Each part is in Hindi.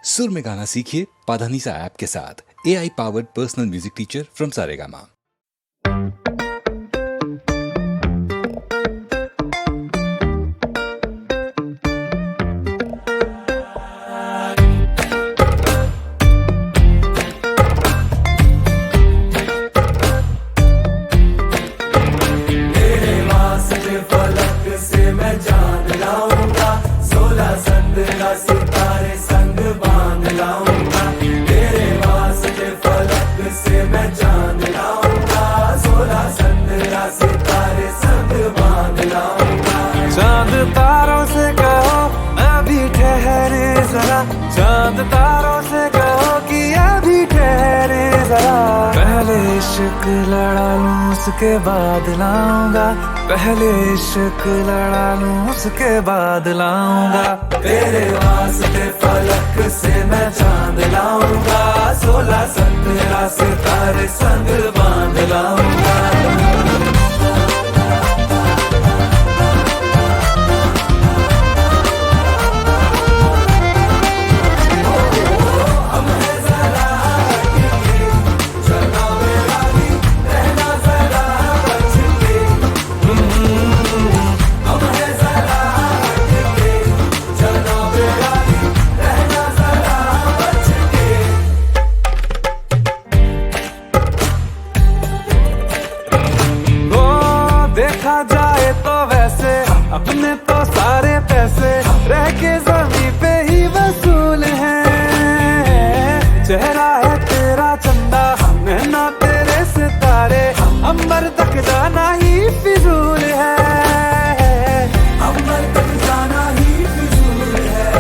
सुर में गाना सीखिए पाधानीसा ऐप के साथ। AI powered personal music teacher from Saregama. सितारे संग बांध लाऊंगा, तेरे वास्ते फलक से मैं चांद लाऊंगा, 16 15 सितारे संग बांध लाऊंगा। चांद तारों से कहो अभी ठहरे जरा, चांद तारों से कहो कि अभी ठहरे जरा। पहले इश्क लड़ा लूं उसके बाद लाऊंगा, पहले इश्क लड़ा लूं उसके बाद लाऊंगा। तेरे वास्ते फलक से मैं चांद लाऊंगा, 16 17 सितारे संग बांध लाऊंगा। देखा जाए तो वैसे अपने तो सारे पैसे रह के जमीन पे ही वसूल हैं। चेहरा है तेरा चंदा, नैना तेरे सितारे, अंबर तक जाना ही फिजूल है, अंबर तक जाना ही फिजूल है।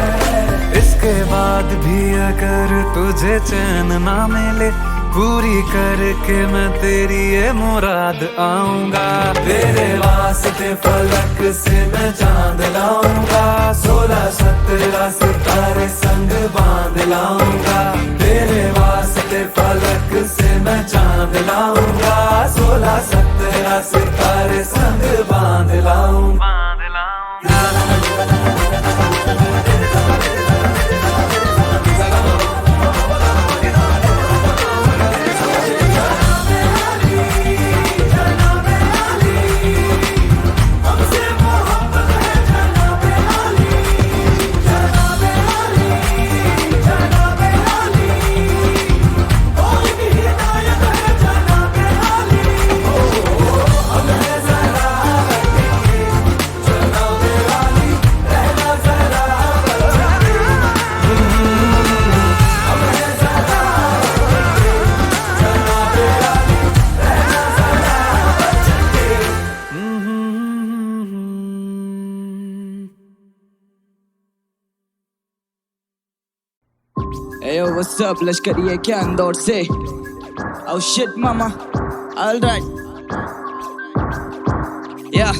इसके बाद भी अगर तुझे चैन ना मिले, पूरी करके मैं तेरी ये मुराद आऊंगा। तेरे वास्ते फलक से मैं चांद लाऊंगा, 16 17 सितारे संग बांध लाऊंगा। तेरे वास्ते फलक से मैं चांद लाऊंगा, 16 17 सितारे संग बांध लाऊंगा। Hey yo, what's up? लश्करी क्या इंदौर से? Oh shit, mama. All right. Yeah.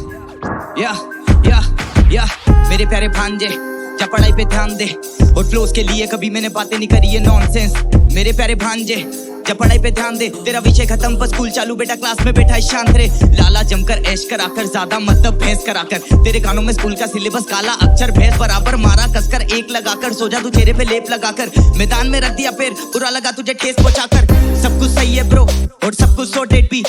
मेरे प्यारे भांजे, जा पढ़ाई पे ध्यान दे और फ्लोस के लिए कभी मैंने बातें नहीं करी है नॉनसेंस। मेरे प्यारे भांजे, जब पढ़ाई पे ध्यान दे, तेरा विषय खत्म पर स्कूल चालू, बेटा क्लास में बैठा है शांत रे। लाला जमकर ऐश कराकर, ज्यादा मतलब भैंस कराकर, तेरे कानों में स्कूल का सिलेबस काला अक्षर भैंस बराबर मारा कसकर, एक लगाकर सो जा तू चेहरे पे लेप लगाकर, मैदान में रख दिया पैर, बुरा लगा तुझे ठेस पहुंचाकर। सब कुछ सही है ब्रो और सब कुछ सॉर्टेड भी,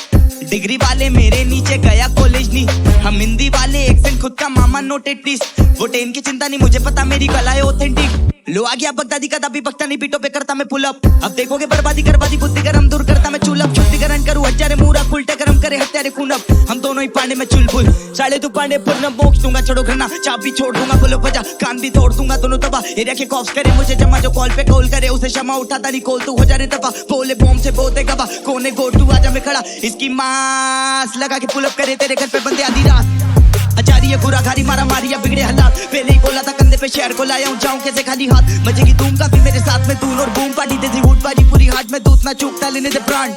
डिग्री वाले मेरे नीचे गया कॉलेज नहीं, हम हिंदी वाले एक्सेंट खुद का मामा नोटेड प्लीज। वो टेन की चिंता नहीं, मुझे पता मेरी कला है ऑथेंटिक। लो आ गया बगदादी का दाबी, बकता नहीं पीटो पे करता मैं पुल अप। अब देखोगे बर्बादी करवादी, बुद्धि गरम दूर करता मैं चुलप। शुद्धिकरण करूं हजारे मूरा, उल्टे गरम करे हत्यारे खून अब। हम दोनों ही पांडे में चुलबुल, साले तू पांडे पूर्ण मोक्ष दूंगा, छोड़ो घरना चाप भी छोड़ दूंगा, बोलो बजा कान भी तोड़ दूंगा, दोनों तबाह। एरिया के कॉप्स करे मुझे जमा, जो कॉल पे कॉल करे उसे क्षमा, उठाता नहीं कॉल तू हो जा रे तबाह। बोले बॉम्ब से बोते गवा, कोने गोट तू आजा मैं खड़ा, इसकी मास लगा के पुल अप करे तेरे घर पे बंदे आधी रात। आचार्य गुरा घारी मारा मारिया बिगड़े हालात, पहले ही बोला था कंधे पे शहर को लाया हूँ, जाऊं कैसे खाली हाथ। मजे की धूम काफी मेरे साथ में तून और बूम पार्टी तेजी वूट बाजी पूरी हाथ में, दूध ना चूकता लेने दे प्राण।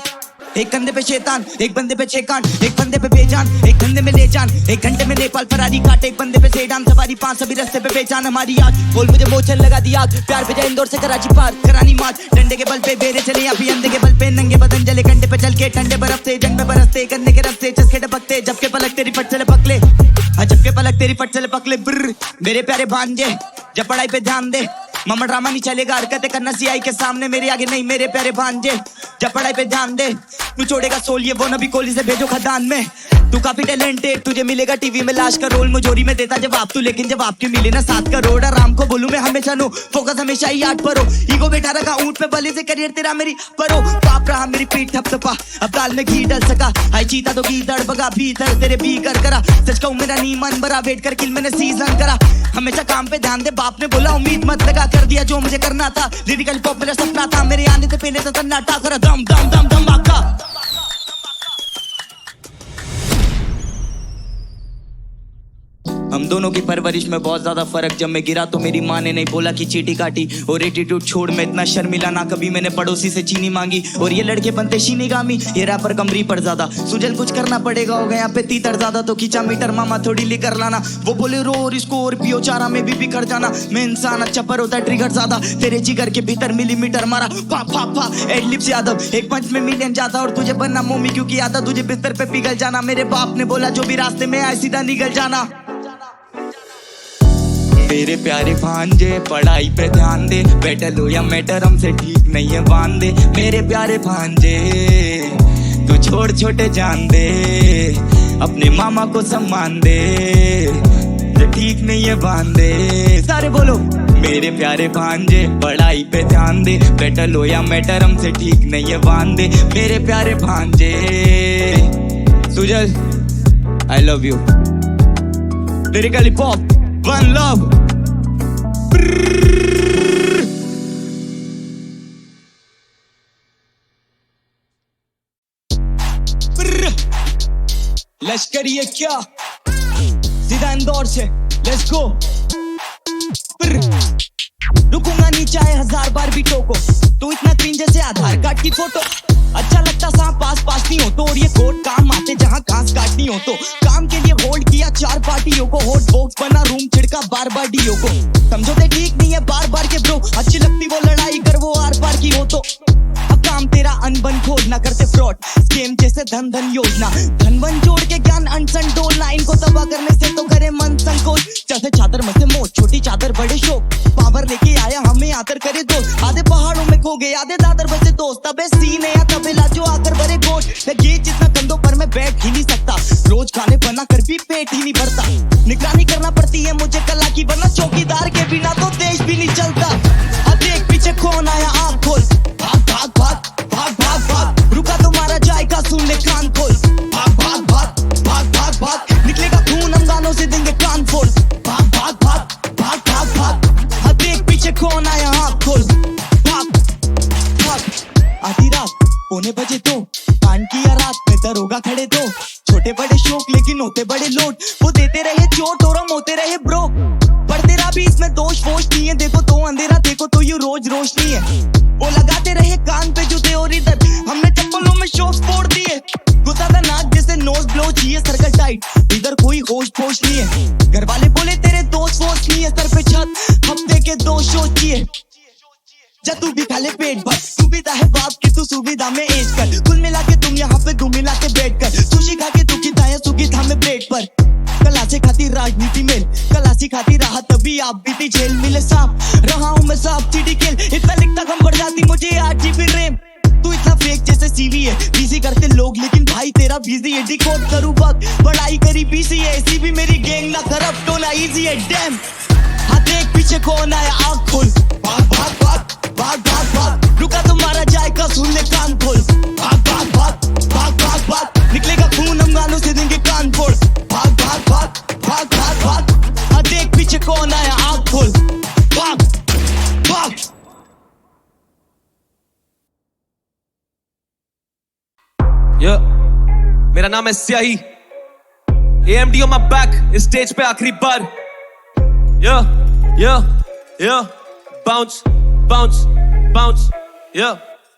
एक कंधे पे शैतान, एक बंदे पे छह कान, एक बंदे पे बेजान, एक धंधे में ले जान, एक घंटे में नेपाल फरारी काट, एक बंदे पे सेडान सवारी, 5 सभी रास्ते पे बेचान हमारी आग। बोल मुझे मोचन लगा दी आग, प्यार पे जाए इंदौर से कराची पार, करानी मार्च, डंडे के बल पे बेरे चले अभी अंधे के बल पे, नंगे बदन जले कंडे पे चल के, ठंडे बर्फ से जंग में बरसते, गन्ने के रफ से चस्के टपकते, जबके पलक तेरी फट चले पकले, जबके पलक तेरी फट चले पकले। ब्र मेरे प्यारे भांजे, जब पढ़ाई पे ध्यान दे मामा ड्रामा नहीं चलेगा, हरकतें करना सीआई के सामने, मेरे आगे नहीं मेरे प्यारे भांजे, जब पढ़ाई पे ध्यान दे, तू छोड़ेगा सोल ये वो नबी कोहली से भेजो खदान में, तू काफी टैलेंटेड, तुझे मिलेगा टीवी में लाश का रोल, मुझोरी में देता जवाब तू, लेकिन जब आपके मिले ना 7 करोड़, आराम को बोलूं मैं हमेशा नो, फोकस हमेशा ही 8 पर हो, ईगो बैठा रखा ऊंट पे बलि से, करियर तेरा मेरी परो, पाप रहा मेरी पीठ थपथपा, अब दाल में घी डल सका, हाय चीता तो घी दड़बगा भीतर तेरे भी कर करा, सच कहूं मेरा नी मन भरा, वेट कर किल मैंने सीजन करा, हमेशा काम पे ध्यान दे, बाप ने बोला उम्मीद मत लगा, कर दिया जो मुझे करना था, लिरिकल पॉप मेरा सपना था, मेरे आने से पहले तो सन्नाटा करा, दम दम दम धमाका। हम दोनों की परवरिश में बहुत ज्यादा फर्क, जब मैं गिरा तो मेरी माँ ने नहीं बोला कि चीटी काटी, और एटीट्यूड छोड़ मैं इतना शर्मिला ना कभी मैंने पड़ोसी से चीनी मांगी, और ये लड़के बनते शीनीगामी, ये रैपर कमरी पर ज्यादा, सुजल कुछ करना पड़ेगा, हो गया पे तीतर ज्यादा तो खींचा मीटर, मामा थोड़ी लेकर लाना, वो बोले रो और इसको और पियो चारा में भी बिखर जाना, मैं इंसान अच्छा पर होता ट्रिगर ज्यादा, तेरे जिगर के भीतर मिलीमीटर मारा, पा पा पा एडलिप्स यादव, एक पंच में मिलियन जाता, और तुझे बनना मोमी क्योंकि आता तुझे बिस्तर पे पिघल जाना, मेरे बाप ने बोला जो भी रास्ते में आए सीधा निकल जाना। मेरे प्यारे भांजे पढ़ाई पे ध्यान दे, बैटल हो या मैटर हमसे ठीक नहीं है बांध दे, मेरे प्यारे भांजे तू छोड़ छोटे जान दे, अपने मामा को सम्मान दे, जो ठीक नहीं है बांध दे, सारे बोलो मेरे प्यारे भांजे पढ़ाई पे ध्यान दे, बैटल हो या मैटर हमसे ठीक नहीं है बांध दे, मेरे प्यारे भांजे। Sujal I love you, lyrically pop One love. लश्करी है क्या, सीधा इंदौर से, लेट्स गो। रुकूंगा नहीं चाहे 1000 बार भी टोको, तू इतना क्रीन जैसे आधार कार्ड की फोटो, अच्छा लगता सांप पास नहीं हो तो, और ये कोट काम आते जहाँ घास काटनी हो तो, काम के लिए होल्ड किया 4 पार्टियों को, हॉट बॉक्स बना रूम छिड़का बार डीओ को, समझौते ठीक नहीं है बार के ब्रो, अच्छी लगती वो लड़ाई कर वो आर पार की हो तो, अब काम तेरा अनबन खोल ना करते फ्रॉड स्कैम जैसे धन योजना, धनवन जोड़ के ज्ञान अनसन डोलना, इनको तबाह करने से तो करे मन संकोच, जैसे चादर मत से मोच छोटी चादर बड़े शौक, पावर लेके आया हमें आकर करे दोस्त, आधे पहाड़ों में खो गए आधे दादर बसे दोस्त, तबे सीने या तबेला जो आकर बड़े गोट, ये जितना कंधों पर मैं बैठ ही नहीं सकता, रोज खाने बना कर भी पेट ही नहीं भरता, निगरानी करना पड़ती है मुझे कला की, वरना चौकीदार के बिना तो देश भी नहीं चलता, अब देख पीछे कौन आया आँख खोल, भाग भाग भाग भाग भाग भाग, रुका तुम्हारा जाएगा सुन ले कान खोल, भाग भाग भाग भाग भाग भाग, निकलेगा खून हम गानों से देंगे कान फोड़, भाग भाग भाग भाग भाग भाग, अब देख पीछे कौन आया आँख खोल, भाग भाग। आधी रात पौने बजे तो कान किया रात में दरोगा खड़े दो, छोटे बड़े शौक लेकिन होते बड़े लोड, वो देते रहे चोट और हम होते रहे ब्रो, पर तेरा भी इसमें दोष वोश नहीं है, देखो तो अंधेरा देखो तो ये रोज रोशनी है, वो लगाते रहे कान पे जूते और इधर हमने चप्पलों में शॉक्स फोड़ दिए, गुस्सा था नाक जैसे नोज ब्लो चाहिए सर्कल टाइट, इधर कोई होश पोश नहीं है, घर वाले बोले तेरे दोस्त वोश नहीं है, सर पे छत हफ्ते के 2 शो चाहिए, जा तू भी खा ले पेट भर, सुविधा है बाप की तू सुविधा में एज कर, कुल मिला के तुम यहाँ पे तुम मिला के बैठ कर, सुशी खा के तू की थाया सुखी था में ब्रेड पर, कला से खाती राजनीति में, कला से खाती रहा तभी आप बीती जेल मिले सांप, रहा हूँ मैं सांप सीढ़ी खेल, इतना लिखता कम बढ़ जाती मुझे 8 GB रैम, तू इतना फेक जैसे सीवी है, बिजी करते लोग लेकिन भाई तेरा बिजी है, डिकोड करूँ वक्त पढ़ाई करी बीसी है, ऐसी भी मेरी गैंग ना करप्ट होना इजी है, डैम हाँ देख पीछे कौन आया आँख खोल, भाग भाग भाग भाग भाग भाग, रुका तुम्हारा जाएगा सुन ले कान खोल, भाग भाग भाग भाग भाग भाग, निकलेगा खून हम गानों से देंगे कान फोड़, भाग भाग भाग भाग भाग भाग, हाँ देख पीछे कौन आया आँख खोल, भाग भाग। मेरा नाम है स्याही, AMD on my back, इस स्टेज पे आखिरी बार, bounce bounce bounce,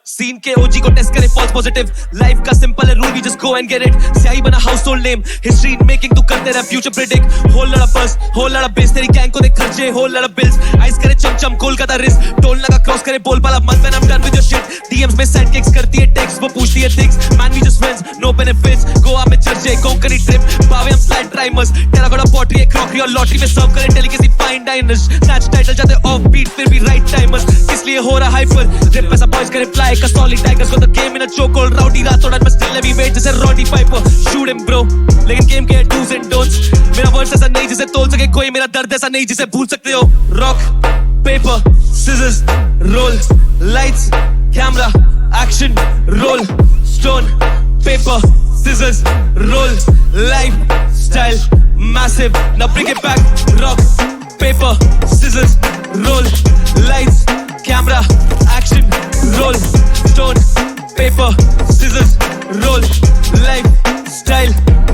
सीन के ओजी को टेस्ट करे फॉल्स पॉजिटिव, लाइफ का सिंपल है rule we just go and get it, स्याही बना house hold name, history making तू करते रह फ्यूचर प्रेडिक्ट, होल लड़ा बस होल लड़ा बेस, तेरी गैंग को दे खर्चे होल लड़ा बिल्स, आइस करे चमचम कोलकाता रिस्क, टोल लगा क्रॉस करे बोल पाला month when I am done with your shit, DMs में सेंड किक्स करती है टेक्स्ट वो पूछती है things, man we just friends no benefits, Goa में चर्चे DJ कोंकणी ट्रिप बावे हम स्लाइड ड्राइमर्स टेराकोटा पॉटरी क्रॉकरी और लॉटरी में सर्व करें delicacy fine diners snatch title जाते ऑफ बीट फिर भी राइट टाइमर्स किसलिए हो रहा हाइपर ट्रिप ऐसा बॉयज करे फ्लाई कसौली टाइगर्स को द गेम इन अ चोकोल राउडी रातोड़ा में स्टिल हैवी वेट जैसे rowdy piper shoot him bro लेकिन गेम के डूज एंड डोंट्स मेरा वर्ड्स ऐसा नहीं जिसे तोल सके कोई मेरा दर्द ऐसा नहीं जिसे भूल सकते हो rock paper scissors roll lights camera action roll stone paper scissors roll lifestyle massive now bring it back rock paper scissors roll lights camera action roll stone paper scissors roll lifestyle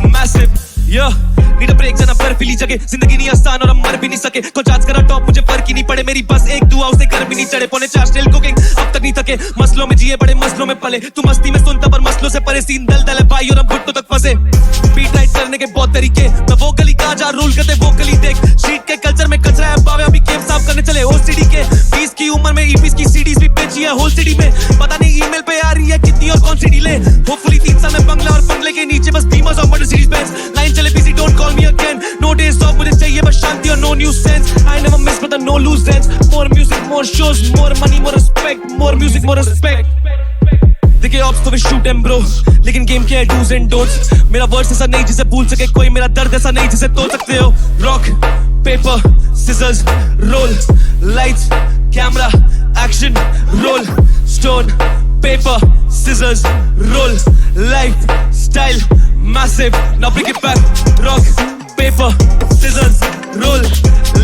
massive yeah need a break जना बर्फीली जगह जिंदगी नहीं आसान और हम मर भी नहीं सके कुछ आज करा टॉप मुझे फर्क ही नहीं पड़े मेरी बस एक दुआ उसे घर भी नहीं चढ़े पौने 4 स्टिल कुकिंग अब तक नहीं थके मसलों में जिए बड़े मसलों में पले तू मस्ती में सुनता पर मसलों से परे सीन दल दल है भाई और हम भुट्टो तक फंसे बीट राइट करने के बहुत तरीके मैं वोकली कहा जा रूल करते वोकली देख स्ट्रीट के कल्चर में कचरा है बावे अभी गेम साफ करने चले ओसीडी के 20 की उम्र में ईपीस की सीडीज भी बेची है होल सिटी में पता नहीं ईमेल पे आ रही है कितनी और कौन सी डीले होपफुली 3 साल में बंगला और बंगले के नीचे बस बीमर्स और मर्सिडीज बेंज लाइन चले busy don't call me again no days of मुझे चाहिए बस शांति और no new sense I never miss but no loose ends more music more shows more money more respect more music more respect देखिए ऑप्स तो वे शूट एम ब्रो लेकिन गेम के डूज एंड डोंट्स मेरा वर्ड्स ऐसा नहीं जिसे भूल सके कोई मेरा दर्द ऐसा नहीं जिसे तोल सकते हो rock paper scissors roll lights camera action roll stone paper scissors roll lifestyle massive now bring it back rock paper scissors roll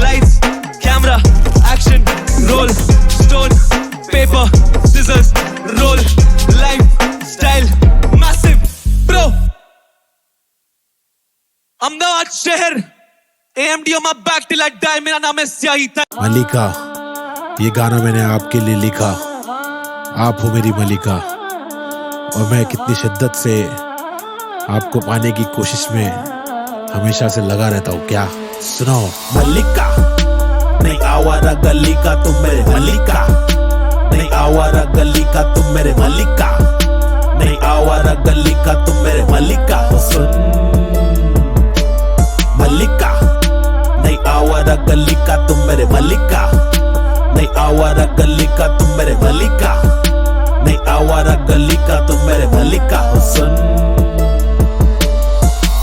lights camera action roll stone paper scissors roll lifestyle massive bro Ahmedabad शहर AMD on my back till I die मेरा नाम है स्याही था मलिका ये गाना मैंने आपके लिए लिखा आप हो मेरी मलिका और मैं कितनी शिद्दत से आपको पाने की कोशिश में हमेशा से लगा रहता हूँ क्या सुनो मलिका नहीं आवारा गली का तुम मेरे मलिका नहीं आवारा गली का तुम मेरे मलिका नहीं आवारा गली का तुम मेरे मलिका हो सुन मलिका नहीं आवारा गली का तुम मेरे मलिका नहीं आवारा गली का तुम मेरे मलिका नहीं आवारा गली का तुम मेरे मलिका हो सुन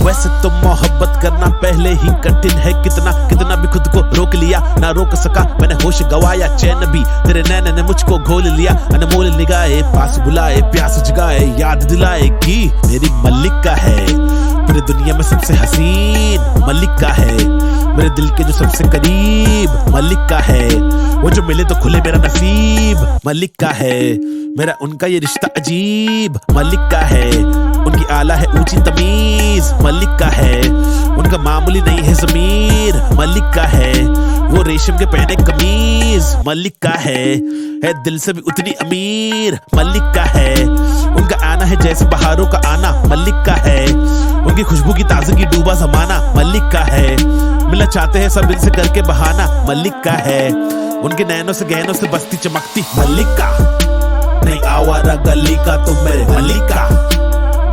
वैसे तो मोहब्बत करना पहले ही कठिन है कितना कितना भी खुद को रोक लिया ना रोक सका मैंने होश गवाया चैन भी तेरे नैन ने मुझको घोल लिया अनमोल निगाहे पास बुलाए प्यास जगाए याद दिलाए कि मेरी मलिका है पूरी दुनिया में सबसे हसीन मलिका है मेरे दिल के जो सबसे करीब मलिका है वो जो मिले तो खुले मेरा नसीब मलिका है मेरा उनका ये रिश्ता अजीब मलिका है उनकी आला है ऊंची तमीज मलिका है उनका मामूली नहीं है ज़मीर मलिका है वो रेशम के पहने कमीज मलिका है दिल से भी उतनी अमीर मलिका है उनका आना है जैसे बहारों का आना मलिका है उनकी खुशबू की ताजगी डूबा जमाना मलिका है मिलना चाहते हैं सब इनसे करके बहाना मलिका है उनके नैनों से गहनों से बस्ती चमकती मलिका नहीं आवारा गली का तुम मेरे मलिका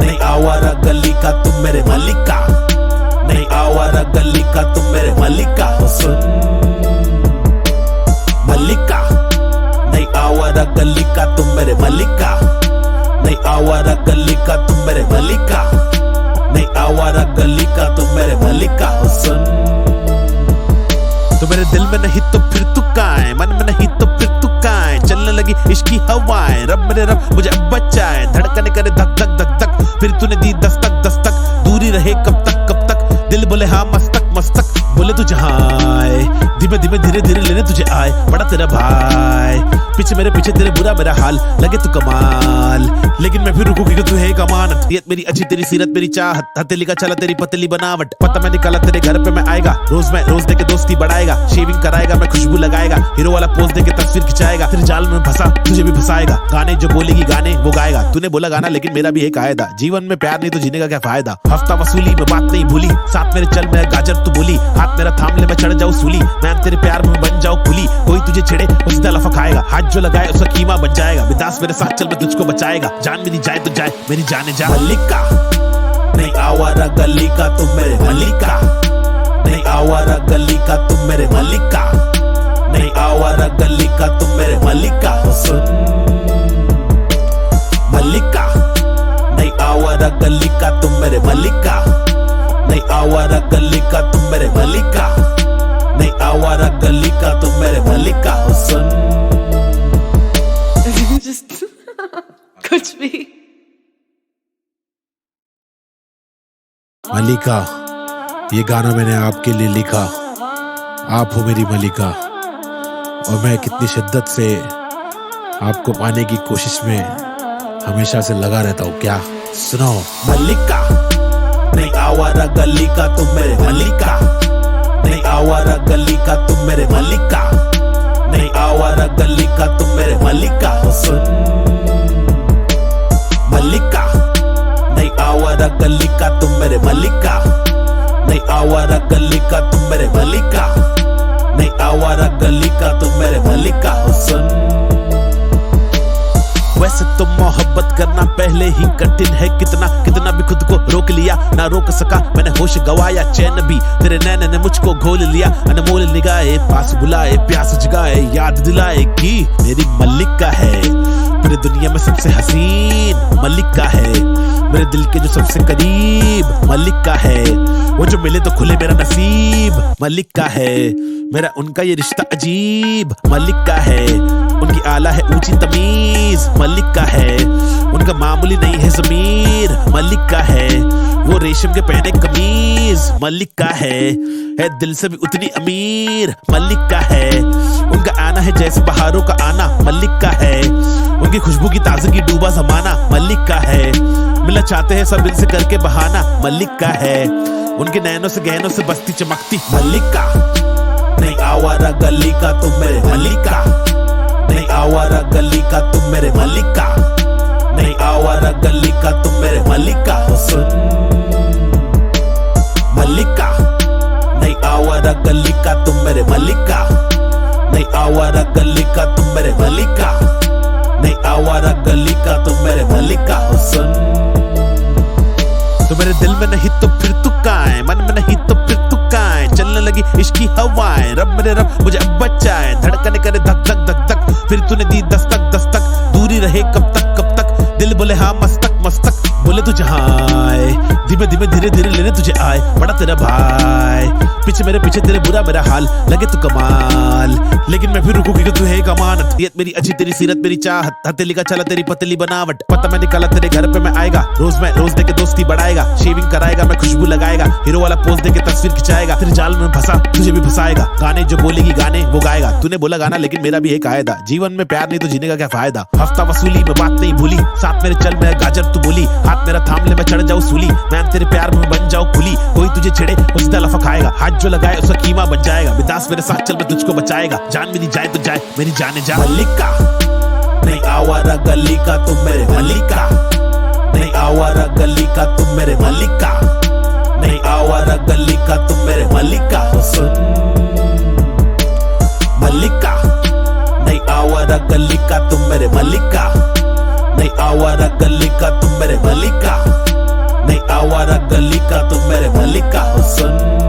नहीं आवारा गली का तुम मेरे मलिका नहीं आवारा गली का तुम मेरे मलिका हो सुन मलिका नहीं आवारा गली का तुम मेरे मलिका नहीं आवारा गली का तुम मेरे मलिका नहीं आवारा गली का तुम मेरे मलिका हो सुन तो मेरे दिल में नहीं तो फिर तू काए मन में नहीं तो फिर तू काए चलने लगी इश्क की हवाएं रब मेरे रब मुझे अब बचाए धड़कने करे धक धक धक धक फिर तूने दी दस्तक दस्तक दूरी रहे कब तक दिल बोले हाँ मस्तक मस्तक बोले तू जहाँ आए धीमे धीमे धीरे धीरे लेने तुझे आए बड़ा तेरा भाई पीछे मेरे पीछे तेरे बुरा मेरा हाल लगे तू कमाल लेकिन मैं फिर रुकूंगी तू है एक अमानत ये मेरी अच्छी तेरी सीरत मेरी चाहत हथेली का चला तेरी पतली बनावट पता मैं निकाला तेरे घर पे मैं आएगा रोज दे के दोस्ती बढ़ाएगा शेविंग कराएगा मैं खुशबू लगाएगा हीरो वाला पोज दे के तस्वीर खिंचाएगा तेरे जाल में फंसा तुझे भी फंसाएगा गाने जो बोलेगी गाने वो गाएगा तूने बोला गाना लेकिन मेरा भी एक कायदा जीवन में प्यार नहीं तो जीने का क्या फायदा हफ्ता वसूली में बात नहीं भूली साथ मेरे चल मेरा गाजर तू बोली हाथ मेरा थाम ले मैं चढ़ जाऊं सूली मैं तेरे प्यार में बन जाऊं खुली कोई तुझे छेड़े उस लफा खाएगा हाथ जो लगाए उसका कीमा बन जाएगा बिंदास मेरे साथ चल मैं तुझको बचाएगा जान मेरी जाए तो जाए मेरी जाने जा मलिका नहीं आवारा गली का तुम मेरे मलिका, नहीं आवारा गली का तुम मेरे मलिका, नहीं आवारा गली का तुम मेरे मलिका हो सुन मलिका, नहीं आवारा गली का तुम मेरे मलिका, नहीं आवारा गली का तुम मेरे मलिका, नहीं आवारा गली का तुम मेरे मलिका हो सुन। Just कुछ भी। मलिका, ये गाना मैंने आपके लिए लिखा, आप हो मेरी मलिका, और मैं कितनी शिद्दत से आपको पाने की कोशिश में हमेशा से लगा रहता हूँ। क्या सुनो। मलिका, नहीं आवारा गली का तुम मेरे मलिका, नहीं आवारा गली का तुम मेरे मलिका, नहीं आवारा गली का तुम मेरे मलिका हो सुन मलिका, नहीं आवारा गली का तुम मेरे मलिका, नहीं आवारा गली का तुम मेरे मलिका, नहीं आवारा गली का तुम मेरे मलिका हो सुन। वैसे तो मोहब्बत करना पहले ही कठिन है, कितना कितना भी खुद को रोक लिया, ना रोक सका मैंने होश गवाया, चैन भी तेरे नैन ने मुझको घोल लिया, अनमोल निगाहे पास बुलाए, प्यास जगाए, याद दिलाए कि मेरी मलिका है, पूरी दुनिया में सबसे हसीन मलिका है, मेरे दिल के जो सबसे करीब मलिका है, वो जो मिले तो खुले मेरा नसीब मलिका है, मेरा उनका ये रिश्ता अजीब मलिका है, उनकी आला है ऊंची तमीज मलिका है, उनका मामूली नहीं है ज़मीर मलिका है, वो रेशम के पहने कमीज मलिका है दिल से भी उतनी अमीर मलिका है, उनका आना है जैसे बहारों का आना मलिका है, उनकी खुशबू की ताजगी डूबा जमाना मलिका है, मिलना चाहते हैं सब इनसे करके बहाना मलिका है, उनके नैनों से गहनों से बस्ती चमकती मलिका, नहीं आवारा गली का तुम मेरे मलिका, नहीं आवारा गली का तुम मेरे मलिका, नहीं आवारा गली का तुम मेरे मलिका हो सुन मलिका, नहीं आवारा गली का तुम मेरे मलिका, नहीं आवारा गली का तुम मेरे मलिका, नहीं आवारा गली का तुम मेरे मलिका हो सुन। तो मेरे दिल में नहीं तो फिर तू काए, मन में नहीं तो फिर तू काए, चलने लगी इश्क की हवाएं, रब मेरे रब मुझे अब बचाए, धड़कने करे धक धक धक धक, फिर तूने दी दस्तक दस्तक, दूरी रहे कब तक दिल बोले हाँ मस्तक मस्तक, बोले तू जहाँ आए, धीमे धीमे धीरे धीरे लेने तुझे आए, बड़ा तेरा भाई पीछे तेरे बुरा मेरा हाल, लगे तू कमाल लेकिन मैं फिर रुकूंगी कि तू है अमानत, नियत मेरी अच्छी तेरी सीरत मेरी चाहत, हथेली का चला तेरी पतली बनावट, पता मैं निकाला तेरे घर पे मैं आएगा, रोज दे के दोस्ती बढ़ाएगा, शेविंग कराएगा मैं खुशबू लगाएगा, हीरो वाला पोज दे के तस्वीर खिंचाएगा, तेरे जाल में फंसा तुझे भी फंसाएगा, गाने जो बोलेगी गाने वो गाएगा, तूने बोला गाना लेकिन मेरा भी है कायदा, जीवन में प्यार नहीं तो जीने का क्या फायदा, हफ्ता वसूली में बात नहीं भूली, साथ मेरे चल मेरा गाजर तू बोली, हाथ मेरा थाम ले मैं चढ़ जाऊं सूली, मैं तेरे प्यार में बन जाऊं खुली, कोई तुझे छेड़े उसका लफा खाएगा, हाथ जो लगाए उसका कीमा बन जाएगा, बिंदास मेरे साथ चल मैं तुझको बचाएगा, जान मेरी जाए तो जाए मेरी जाने जा मलिका, नहीं आवारा गली का तुम मेरे मलिका, नहीं आवारा गली का तुम मेरे मलिका, नहीं आवारा गली का तुम मेरे मलिका हो सुन मलिका, नहीं आवारा गली का तुम मेरे मलिका, नहीं आवारा गली का तुम मेरे मलिका, नहीं आवारा गली का तुम मेरे मलिका हो सुन।